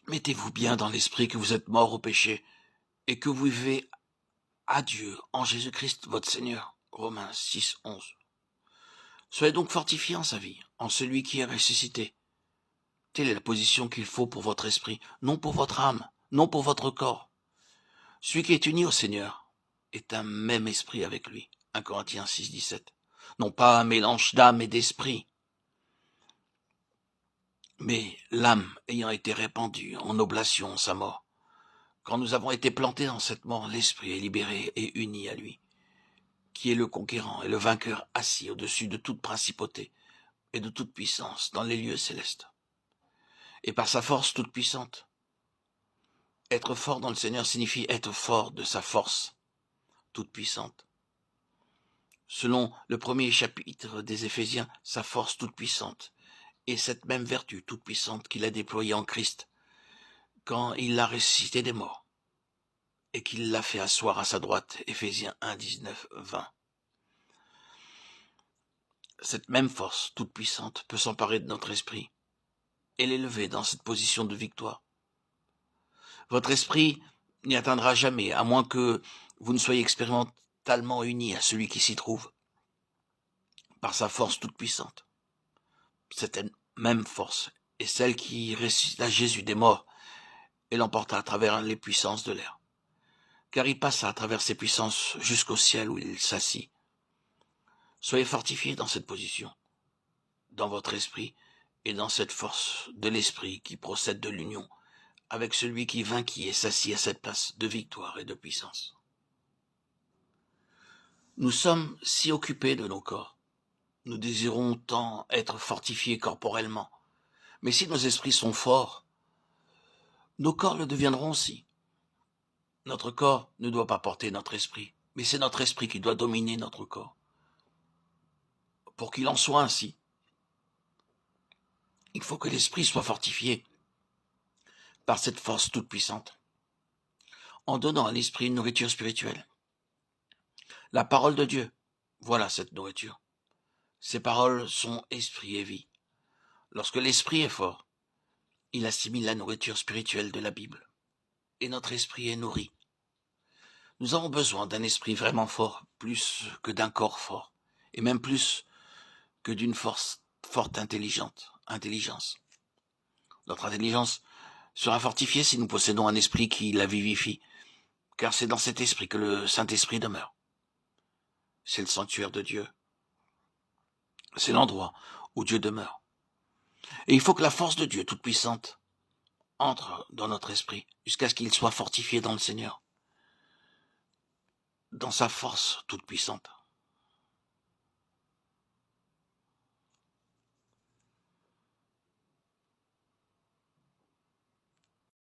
Mettez-vous bien dans l'esprit que vous êtes morts au péché et que vous vivez à Dieu en Jésus-Christ votre Seigneur. Romains 6, 11. Soyez donc fortifiés en sa vie, en celui qui est ressuscité. Telle est la position qu'il faut pour votre esprit, non pour votre âme, non pour votre corps. Celui qui est uni au Seigneur est un même esprit avec lui. 1 Corinthiens 6, 17. Non pas un mélange d'âme et d'esprit, mais l'âme ayant été répandue en oblation, sa mort. Quand nous avons été plantés dans cette mort, l'esprit est libéré et uni à lui, qui est le conquérant et le vainqueur assis au-dessus de toute principauté et de toute puissance dans les lieux célestes. Et par sa force toute puissante. Être fort dans le Seigneur signifie être fort de sa force toute puissante. Selon le premier chapitre des Éphésiens, sa force toute puissante est cette même vertu toute puissante qu'il a déployée en Christ quand il l'a ressuscité des morts et qu'il l'a fait asseoir à sa droite. Éphésiens 1, 19, 20. Cette même force toute puissante peut s'emparer de notre esprit et l'élever dans cette position de victoire. Votre esprit n'y atteindra jamais, à moins que vous ne soyez expérimentalement unis à celui qui s'y trouve, par sa force toute puissante. Cette même force est celle qui ressuscita Jésus des morts et l'emporta à travers les puissances de l'air. Car il passa à travers ces puissances jusqu'au ciel où il s'assit. Soyez fortifiés dans cette position, dans votre esprit et dans cette force de l'esprit qui procède de l'union avec celui qui vainquit et s'assit à cette place de victoire et de puissance. Nous sommes si occupés de nos corps. Nous désirons tant être fortifiés corporellement. Mais si nos esprits sont forts, nos corps le deviendront aussi. Notre corps ne doit pas porter notre esprit, mais c'est notre esprit qui doit dominer notre corps. Pour qu'il en soit ainsi, il faut que l'esprit soit fortifié par cette force toute puissante, en donnant à l'esprit une nourriture spirituelle. La parole de Dieu, voilà cette nourriture. Ces paroles sont esprit et vie. Lorsque l'esprit est fort, il assimile la nourriture spirituelle de la Bible, et notre esprit est nourri. Nous avons besoin d'un esprit vraiment fort, plus que d'un corps fort, et même plus que d'une forte intelligence. Notre intelligence sera fortifiée si nous possédons un esprit qui la vivifie, car c'est dans cet esprit que le Saint-Esprit demeure. C'est le sanctuaire de Dieu. C'est l'endroit où Dieu demeure. Et il faut que la force de Dieu toute-puissante entre dans notre esprit, jusqu'à ce qu'il soit fortifié dans le Seigneur, dans sa force toute-puissante.